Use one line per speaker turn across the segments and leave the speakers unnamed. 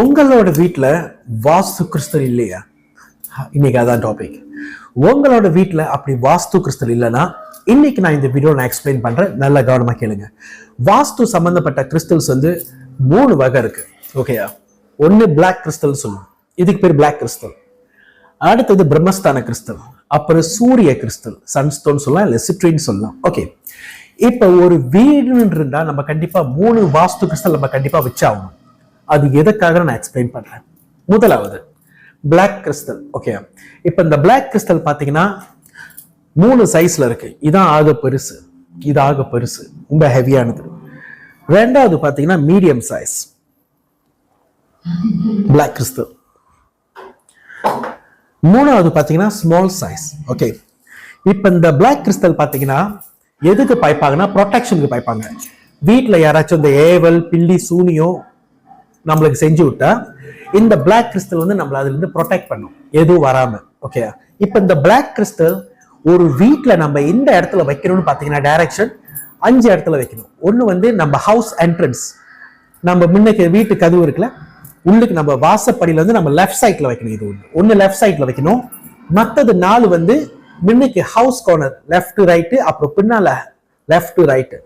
உங்களோட வீட்டில் வாஸ்து கிறிஸ்டல் இல்லையா? இன்னைக்கு அதான் டாபிக். உங்களோட வீட்டில் அப்படி வாஸ்து கிறிஸ்டல் இல்லைன்னா இன்னைக்கு நான் இந்த வீடியோ எக்ஸ்பிளைன் பண்றேன். நல்ல கவனமா கேளுங்க. வாஸ்து சம்பந்தப்பட்ட கிறிஸ்டல்ஸ் வந்து 3 வகை இருக்கு. ஓகேயா? ஒன்னு பிளாக் கிறிஸ்டல் சொல்லுவோம், இதுக்கு பேர் பிளாக் கிறிஸ்டல். அடுத்தது பிரம்மஸ்தான கிறிஸ்டல், அப்புறம் சூரிய கிறிஸ்டல், சன்ஸ்டோன் சொல்லலாம், இல்ல சிட்ரின் சொல்லலாம். ஓகே, இப்ப ஒரு வீடுன்னு இருந்தா நம்ம கண்டிப்பா 3 வாஸ்து கிறிஸ்டல் நம்ம கண்டிப்பா வச்சாகணும். அது எதுக்காக நான் எக்ஸ்பிளைன் பண்றேன். முதலாவது பிளாக் கிறிஸ்டல். ஓகே, இப்ப இந்த பிளாக் கிறிஸ்டல் பாத்தீங்கன்னா 3 சைஸ்ல இருக்கு. இதான் ஆக பெருசு, இது ஆக பெருசு, ரொம்ப ஹெவியானது. ரெண்டாவது பாத்தீங்கன்னா மீடியம் சைஸ் பிளாக் கிறிஸ்டல். மூணாவது பாத்தீங்கன்னா ஸ்மால் சைஸ். ஓகே, இப்ப இந்த பிளாக் கிறிஸ்டல் பாத்தீங்கன்னா எதுக்கு பாய்ப்பாங்கன்னா ப்ரொடெக்ஷனுக்கு பாய்ப்பாங்க. வீட்டுல யாராச்சும் இந்த ஏவல் பில்லி சூனியம் நம்மளுக்கு செஞ்சு விட்டா இந்த பிளாக் கிறிஸ்டல் வந்து நம்மள அதுல இருந்து ப்ரொடெக்ட் பண்ணும், எதுவும் வராம. ஓகே, இப்ப இந்த பிளாக் கிறிஸ்டல் ஒரு வீட்டுல நம்ம எந்த இடத்துல வைக்கணும்னு பாத்தீங்கன்னா டைரக்ஷன் 5 இடத்துல வைக்கணும். ஒண்ணு வந்து நம்ம ஹவுஸ் என்ட்ரன்ஸ், நம்ம முன்னுக்கு வீட்டு கதவு இருக்குல்ல, உள்ளுக்கு நம்ம வாசப்படியில வந்து நம்ம லெஃப்ட் சைட்ல வைக்கணும். இது ஒண்ணு லெஃப்ட் சைட்ல வைக்கணும். மற்றது 4 வந்து முன்னுக்கு house corner, left to right, அப்புறம் பின்னால லெஃப்ட் டு ரைட்டு.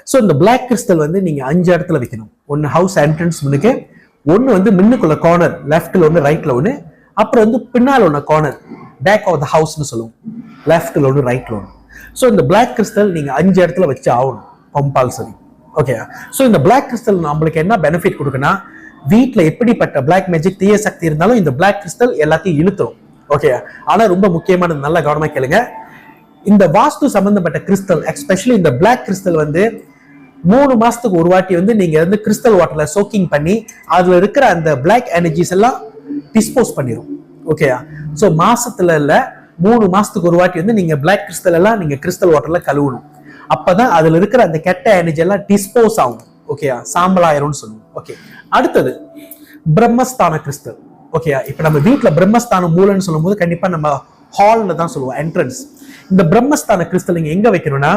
ஸோ இந்த பிளாக் கிறிஸ்டல் வந்து நீங்க 5 இடத்துல வைக்கணும். ஒன்னு ஹவுஸ் என்ட்ரன்ஸ் முன்னுக்கு, ஒன்னு வந்து முன்னுக்குள்ள கார்னர் லெஃப்ட்ல ஒன்று, ரைட்ல ஒன்று, அப்புறம் வந்து பின்னால் ஒன்று கார்னர் பேக் ஆஃப் த ஹவுஸ்னு சொல்லுவோம், லெஃப்ட்ல ஒன்று ரைட்ல ஒன்று. ஸோ இந்த பிளாக் கிறிஸ்டல் நீங்க 5 இடத்துல வச்சு ஆகணும் கம்பல்சரி. ஓகே, ஸோ இந்த பிளாக் கிறிஸ்டல் நம்மளுக்கு என்ன பெனிஃபிட் கொடுக்குன்னா, வீட்டில் எப்படிப்பட்ட பிளாக் மேஜிக் தீய சக்தி இருந்தாலும் இந்த பிளாக் கிறிஸ்டல் எல்லாத்தையும் இழுத்துரும். ஓகே, ஆனா ரொம்ப முக்கியமானது, நல்ல கவனமா கேளுங்க. இந்த வாஸ்து சம்பந்தப்பட்ட கிறிஸ்டல், எஸ்பெஷலி இந்த பிளாக் கிறிஸ்டல் வந்து 3 மாசத்துக்கு ஒரு வாட்டி வந்து நீங்க வந்து கிறிஸ்டல் வாட்டர்ல சோக்கிங் பண்ணி அதுல இருக்கிற அந்த பிளாக் எனர்ஜிஸ் எல்லாம் டிஸ்போஸ் பண்ணிடும். ஓகேயா? ஸோ மாசத்துல இல்ல 3 மாசத்துக்கு ஒரு வாட்டி வந்து நீங்க பிளாக் கிறிஸ்டல் எல்லாம் நீங்க கிறிஸ்டல் வாட்டர்ல கழுவணும். அப்பதான் அதுல இருக்கிற அந்த கெட்ட எனர்ஜி எல்லாம் டிஸ்போஸ் ஆகும். ஓகேயா? சாம்பலாயிரம்னு சொல்லுவோம். ஓகே, அடுத்தது பிரம்மஸ்தான கிறிஸ்டல். ஓகேயா? இப்ப நம்ம வீட்டுல பிரம்மஸ்தானம் மூலன்னு சொல்லும் போது கண்டிப்பா நம்ம ஹால்ல தான் சொல்லுவோம், என்ட்ரன்ஸ். இந்த பிரம்மஸ்தான கிறிஸ்டல் நீங்க எங்க வைக்கணும்னா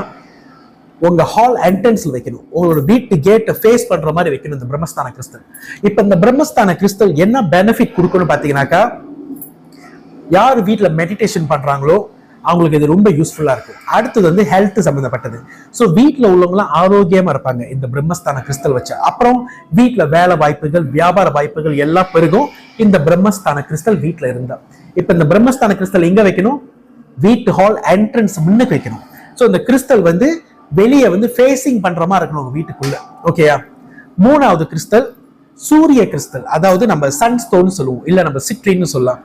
உங்க ஹால் என்ட்ரன்ஸ்ல வைக்கணும். உங்களோட வீட்டு கேட்டை ஃபேஸ் பண்ற மாதிரி வைக்கணும் இந்த பிரம்மஸ்தான கிறிஸ்டல். இப்ப இந்த பிரம்மஸ்தான கிறிஸ்டல் என்ன பெனிஃபிட் கொடுக்கணும்னு பாத்தீங்கன்னாக்கா, யார் வீட்டுல மெடிடேஷன் பண்றாங்களோ அவங்களுக்கு இது ரொம்ப யூஸ்ஃபுல்லா இருக்கும். அடுத்தது வந்து ஹெல்த் சம்பந்தப்பட்டது. ஸோ வீட்டுல உள்ளவங்களாம் ஆரோக்கியமா இருப்பாங்க இந்த பிரம்மஸ்தான கிறிஸ்டல் வச்சா. அப்புறம் வீட்டுல வேலை வாய்ப்புகள், வியாபார வாய்ப்புகள் எல்லாம் பெருகும் இந்த பிரம்மஸ்தான கிறிஸ்டல் வீட்டுல இருந்தா. இப்ப இந்த பிரம்மஸ்தான கிறிஸ்டல் எங்க வைக்கணும்? வீட்டு ஹால் என்ட்ரன்ஸ் முன்னுக்கு வைக்கணும். ஸோ இந்த கிறிஸ்டல் வந்து வெளியே வந்து ஃபேசிங் பண்ற மாதிரி இருக்கணும் உங்க வீட்டுக்குள்ள. ஓகேயா? மூணாவது கிறிஸ்டல் சூரிய கிறிஸ்டல், அதாவது நம்ம சன்ஸ்டோன் சொல்லுவோம், இல்ல நம்ம சிட்ரின்னு சொல்லலாம்.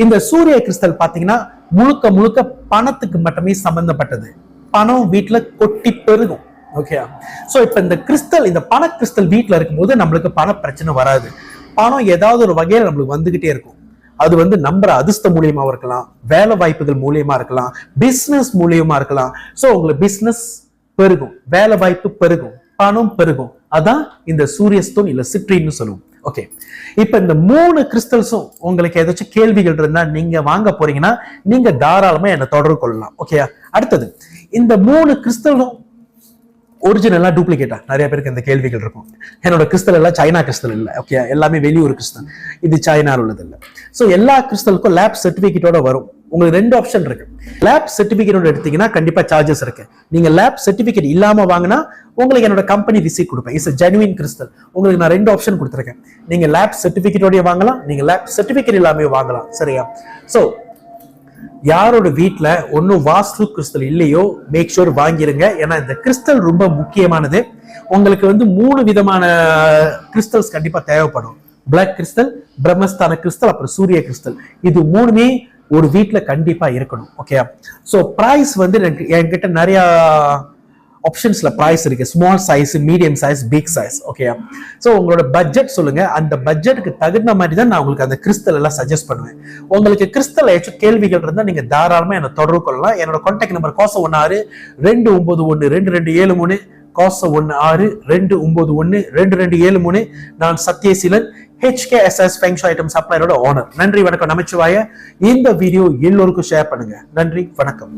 இந்த சூரிய கிறிஸ்டல் பாத்தீங்கன்னா முழுக்க முழுக்க பணத்துக்கு மட்டுமே சம்பந்தப்பட்டது. பணம் வீட்டுல கொட்டி பெருகும். ஓகேயா? சோ இப்ப இந்த கிறிஸ்டல், இந்த பண கிறிஸ்டல் வீட்டுல இருக்கும்போது நம்மளுக்கு பண பிரச்சனை வராது. பணம் ஏதாவது ஒரு வகையில நம்மளுக்கு வந்துகிட்டே இருக்கும். அது வந்து நம்புற அதிர்ஷ்டம் மூலியமா இருக்கலாம், வேலை வாய்ப்புகள் மூலியமா இருக்கலாம், பிசினஸ் மூலியமா இருக்கலாம். சோ உங்களுக்கு பிசினஸ் பெருகும், வேலை வாய்ப்பு பெருகும், பணம் பெருகும். அதான் இந்த சூரியஸ்தோன் இல்ல சிட்ரின்னு சொல்லுவோம். ஓகே, இப்ப இந்த 3 கிறிஸ்டல்ஸும் உங்களுக்கு ஏதாச்சும் கேள்விகள் இருந்தா நீங்க வாங்க போறீங்கன்னா நீங்க தாராளமா என்ன தொடர்பு கொள்ளலாம். ஓகேயா? அடுத்தது இந்த 3 கிறிஸ்டலும் ஒரிஜினலா டூப்ளிகேட்டா? நிறைய பேருக்கு இந்த கேள்விகள் இருக்கும். என்னோட கிறிஸ்டல் எல்லாம் சைனா கிறிஸ்டல் இல்ல. ஓகே, எல்லாமே வெளியூர் கிறிஸ்டல், இது சைனால உள்ளது இல்ல. சோ எல்லா கிறிஸ்டலுக்கும் லேப் சர்டிபிகேட்டோட வரும். உங்களுக்கு 2 ஆப்ஷன் இருக்கு. லேப் சர்டிபிகேட்டோட எடுத்தீங்கன்னா கண்டிப்பா சார்ஜஸ் இருக்கு. நீங்க லேப் சர்டிபிகேட் இல்லாம வாங்கினா உங்களுக்கு என்னோட கம்பெனி ரிசீட் கொடுப்பேன். It's genuine crystal. உங்களுக்கு நான் 2 ஆப்ஷன் கொடுத்துருக்கேன். நீங்க லேப் சர்டிபிகேட்டோடய வாங்கலாம், நீங்க லேப் சர்டிபிகேட் இல்லாம வாங்கலாம். சரியா? சோ யாரோட வீட்டுல ஒன்னும் வாஸ்து கிறிஸ்டல் இல்லையோ மேக் ஷூர் வாங்கிருங்க. ஏன்னா இந்த கிறிஸ்டல் ரொம்ப முக்கியமானது. உங்களுக்கு வந்து 3 விதமான கிறிஸ்டல்ஸ் கண்டிப்பா தேவைப்படும். பிளாக் கிறிஸ்டல், பிரம்மஸ்தான கிறிஸ்டல், அப்புறம் சூரிய கிறிஸ்டல். இது 3மே ஒரு வீட்டுல கண்டிப்பா இருக்கணும். ஓகே, சோ பிரைஸ் வந்து என்கிட்ட நிறைய ஆப்ஷன்ஸ்ல பிரைஸ் இருக்கு. Small size, medium size, big size. Okay, so உங்களோட பட்ஜெட் சொல்லுங்க. அந்த பட்ஜெட்டுக்கு தகுந்த மாதிரி தான் நான் உங்களுக்கு அந்த கிறிஸ்டல் எல்லாம் சஜஸ்ட் பண்ணுவேன். உங்களுக்கு கிறிஸ்டல் ஏதாச்சும் கேள்விகள் இருந்தா நீங்க தாராளமா என்ன தொடர்பு கொள்ளலாம். என்னோட கான்டாக்ட் நம்பர் 16 291 2273 16 291 நான் Sathyaseelan, HKSS Feng Shui Item Supplier owner. நன்றி, வணக்கம், நமச்சிவாய. இந்த வீடியோ எல்லோருக்கும் ஷேர் பண்ணுங்க. நன்றி, வணக்கம்.